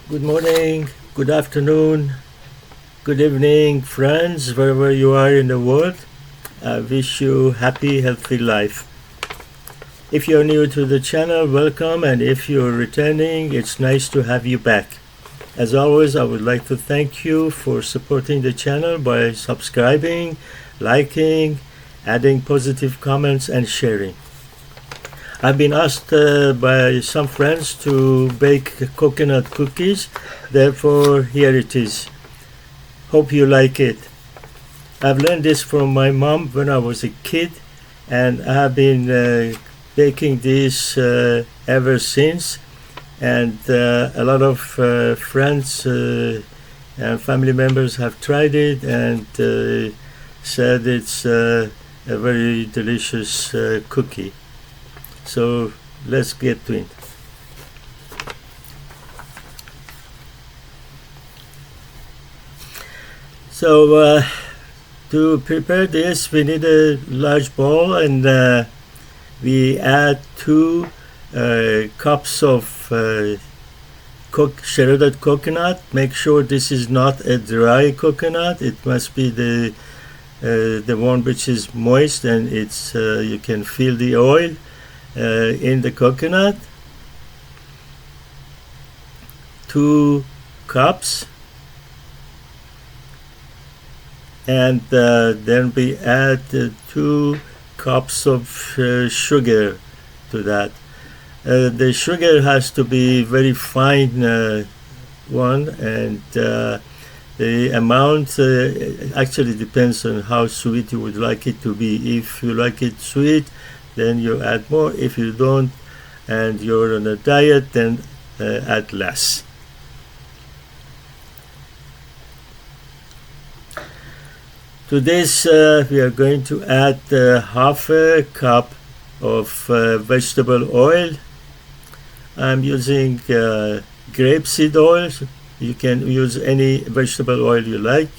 Good morning, good afternoon, good evening, friends, wherever you are in the world. I wish you happy, healthy life. If you're new to the channel, welcome, and if you're returning, it's nice to have you back. As always, I would like to thank you for supporting the channel by subscribing, liking, adding positive comments, and sharing. I've been asked by some friends to bake coconut cookies, therefore here it is. Hope you like it. I've learned this from my mom when I was a kid, and I've been baking these ever since, and a lot of friends and family members have tried it and said it's a very delicious cookie. So let's get to it. So to prepare this, we need a large bowl, and we add 2 cups of shredded coconut. Make sure this is not a dry coconut. It must be the one which is moist, and it's you can feel the oil in the coconut. 2 cups, and then we add 2 cups of sugar to that. The sugar has to be very fine one, and the amount actually depends on how sweet you would like it to be. If you like it sweet, then you add more. If you don't and you're on a diet, then add less. To this we are going to add half a cup of vegetable oil. I'm using grapeseed oil. You can use any vegetable oil you like,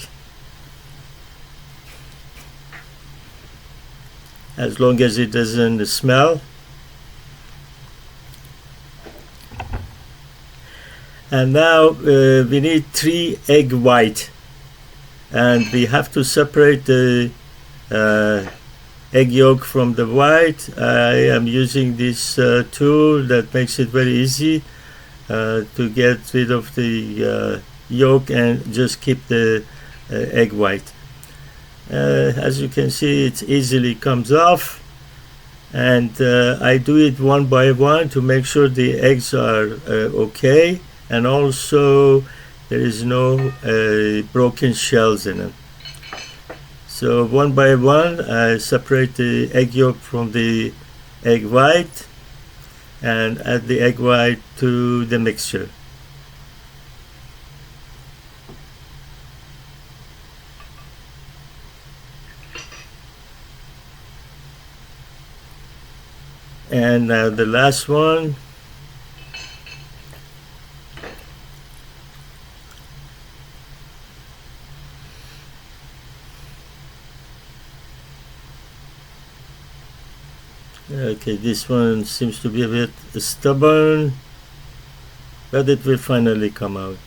as long as it doesn't smell. And now we need 3 egg white, and we have to separate the egg yolk from the white. I am using this tool that makes it very easy to get rid of the yolk and just keep the egg white. As you can see, it easily comes off, and I do it one by one to make sure the eggs are okay, and also there is no broken shells in them. So one by one I separate the egg yolk from the egg white and add the egg white to the mixture. And now the last one. Okay, this one seems to be a bit stubborn, but it will finally come out.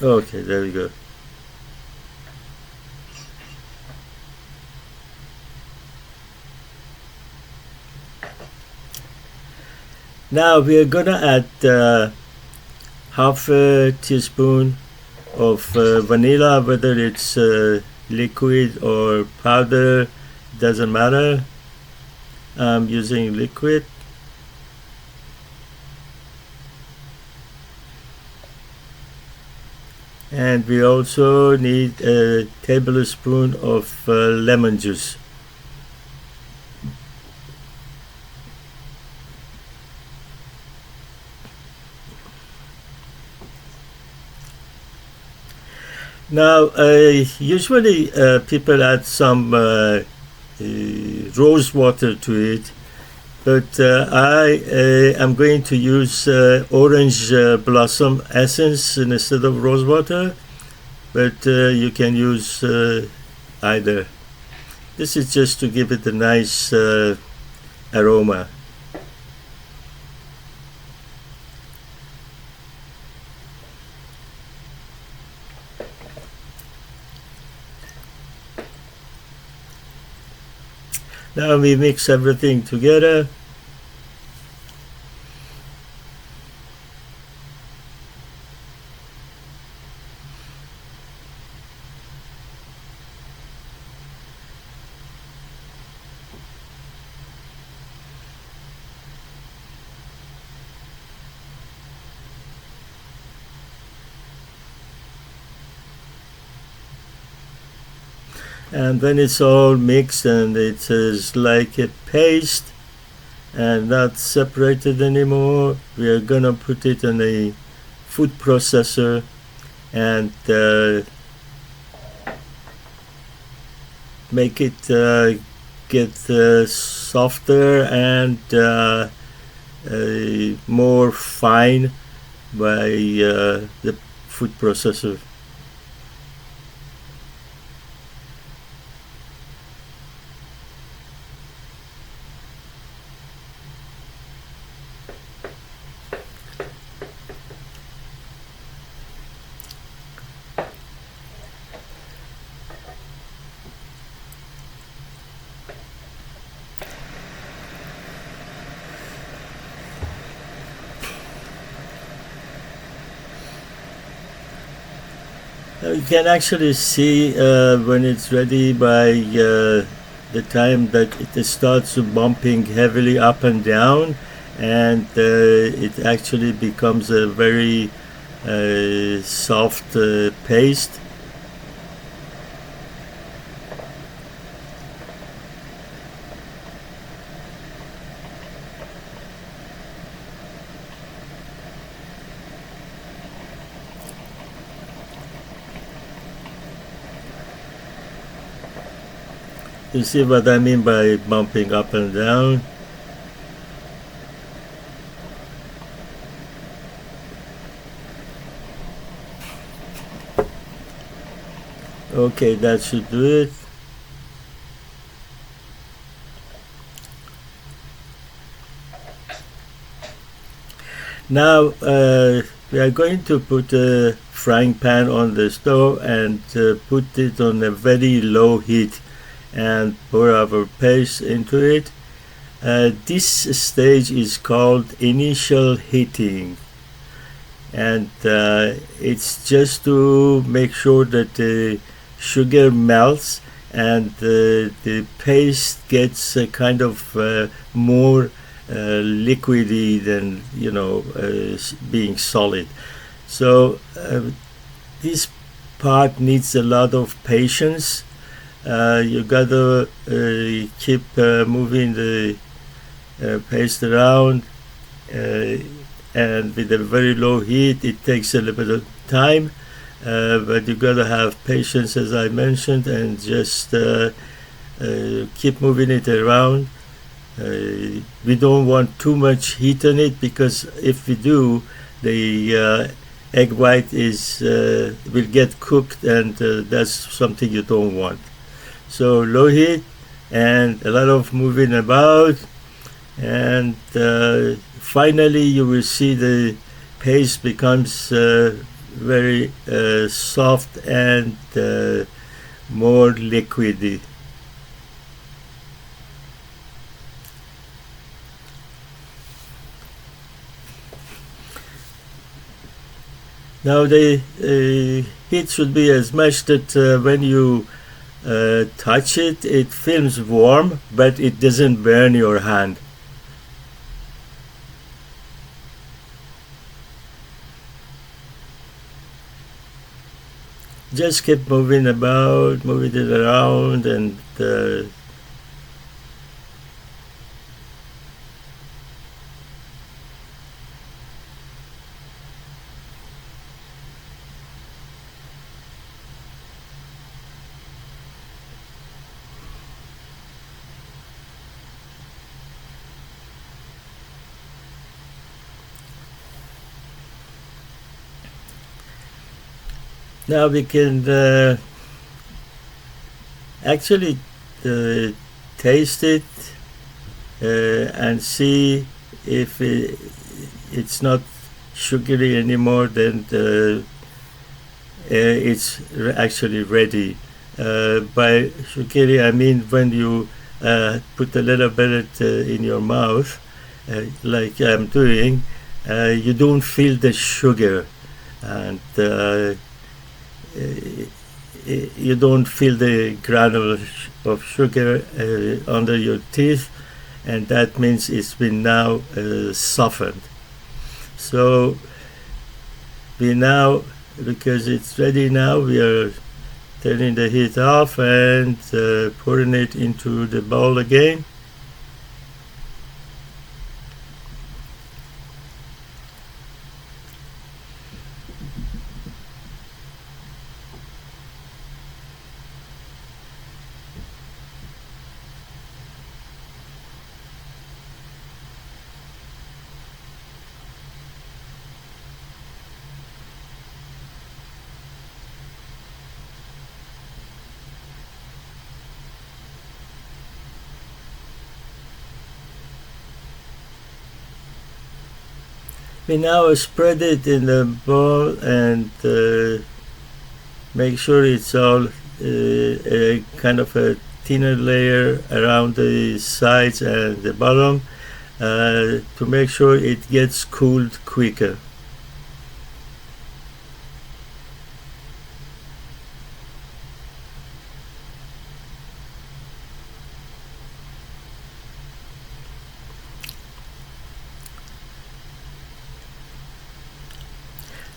Okay, there we go. Now we are gonna add half a teaspoon of vanilla, whether it's liquid or powder, doesn't matter. I'm using liquid. And we also need a tablespoon of lemon juice. Now, usually people add some rose water to it, but I am going to use orange blossom essence instead of rose water. but you can use either. This is just to give it a nice aroma. Now we mix everything together. And when it's all mixed and it is like a paste and not separated anymore, we are gonna put it in a food processor and make it get softer and more fine by the food processor. You can actually see when it's ready by the time that it starts bumping heavily up and down, and it actually becomes a very soft paste. You see what I mean by bumping up and down? Okay, that should do it. Now we are going to put a frying pan on the stove and put it on a very low heat and pour our paste into it. This stage is called initial heating, and it's just to make sure that the sugar melts and the paste gets kind of more liquidy than being solid. So this part needs a lot of patience. You gotta keep moving the paste around, and with a very low heat it takes a little bit of time, but you gotta have patience, as I mentioned, and just keep moving it around. We don't want too much heat on it, because if we do, the egg white will get cooked, and that's something you don't want. So low heat and a lot of moving about, and finally you will see the paste becomes very soft and more liquidy. Now the heat should be as much that when you touch it, it feels warm, but it doesn't burn your hand. Just keep moving about, moving it around, and Now we can actually taste it and see if it's not sugary anymore, then it's actually ready. By sugary, I mean when you put a little bit in your mouth, like I'm doing, you don't feel the sugar, and you don't feel the granules of sugar under your teeth, and that means it's been now softened. So we now, because it's ready now, we are turning the heat off and pouring it into the bowl again. We now spread it in the bowl and make sure it's all a kind of a thinner layer around the sides and the bottom to make sure it gets cooled quicker.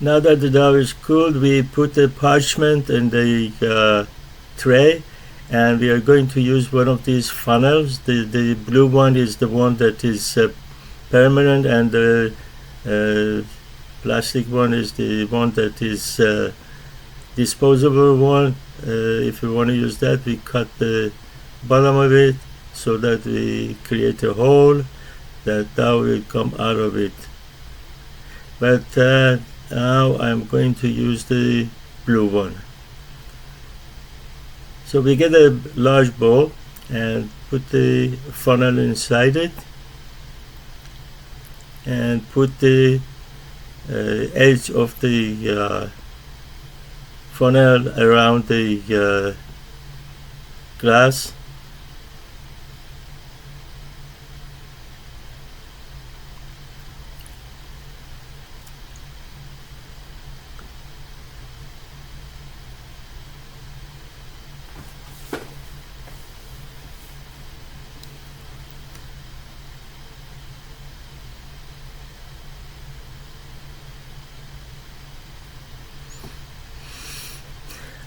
Now that the dough is cooled, we put the parchment in the tray, and we are going to use one of these funnels. The blue one is the one that is permanent, and the plastic one is the one that is disposable one. If you want to use that, we cut the bottom of it so that we create a hole that dough will come out of it. But now I'm going to use the blue one. So we get a large bowl and put the funnel inside it and put the edge of the funnel around the glass.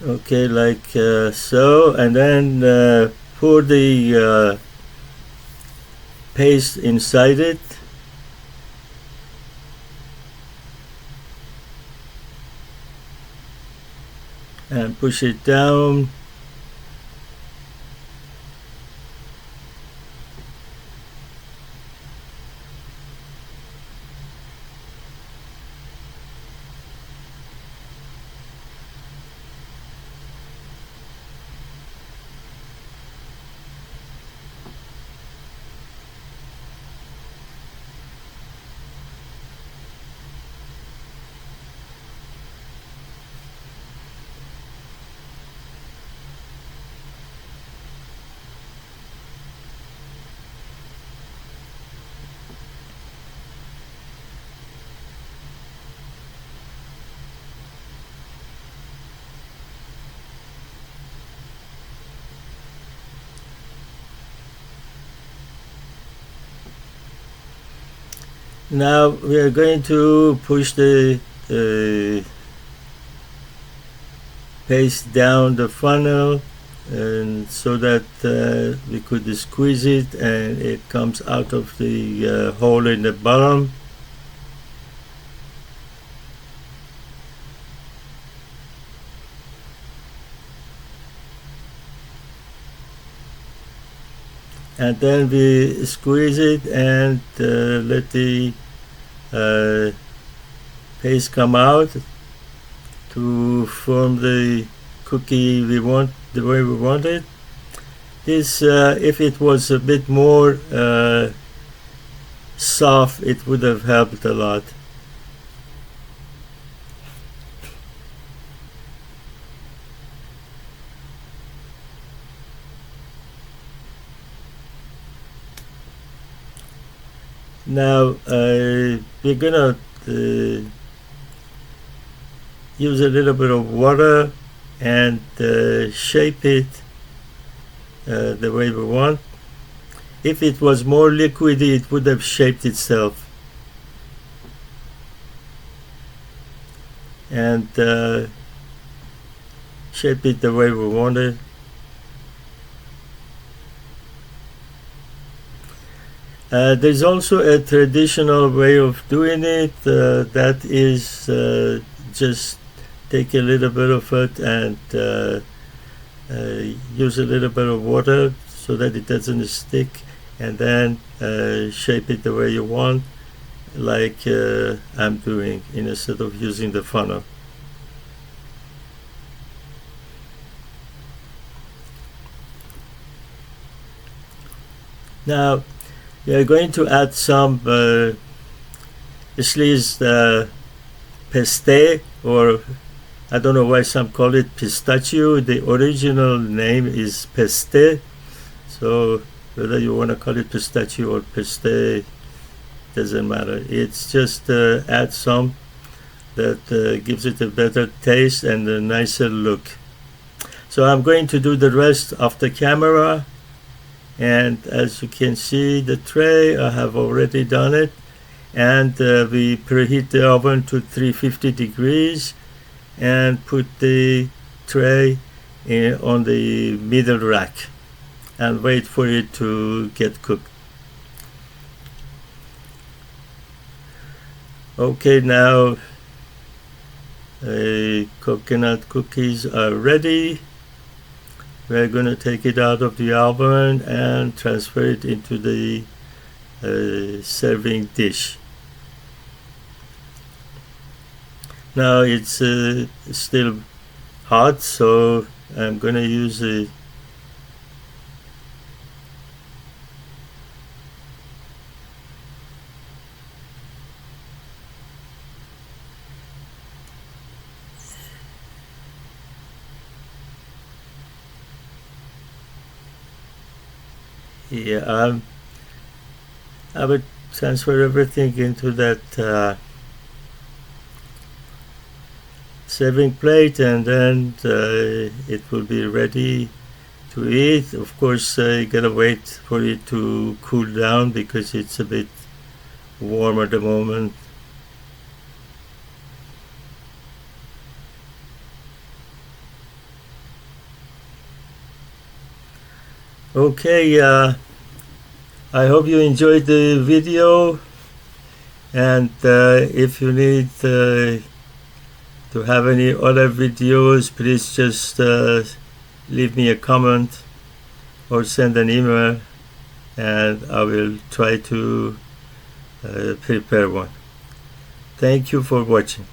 Okay, like so, and then pour the paste inside it. And push it down. Now we are going to push the paste down the funnel, and so that we could squeeze it and it comes out of the hole in the bottom. And then we squeeze it and let the paste come out to form the cookie we want, the way we want it. This, if it was a bit more soft, it would have helped a lot. Now we're gonna use a little bit of water and shape it the way we want. If it was more liquidy, it would have shaped itself. And shape it the way we want it. There's also a traditional way of doing it, that is just take a little bit of it and use a little bit of water so that it doesn't stick, and then shape it the way you want, like I'm doing, instead of using the funnel. Now we are going to add some sliced Pesteh, or I don't know why some call it pistachio. The original name is Pesteh, so whether you want to call it pistachio or Pesteh doesn't matter. It's just add some that gives it a better taste and a nicer look. So I'm going to do the rest of the camera. And as you can see, the tray, I have already done it, and we preheat the oven to 350 degrees and put the tray on the middle rack and wait for it to get cooked. Okay, now coconut cookies are ready. We're going to take it out of the oven and transfer it into the serving dish. Now it's still hot, so I'm going to use a I would transfer everything into that serving plate, and then it will be ready to eat. Of course, you gotta wait for it to cool down because it's a bit warm at the moment. Okay, I hope you enjoyed the video, and if you need to have any other videos, please just leave me a comment or send an email, and I will try to prepare one. Thank you for watching.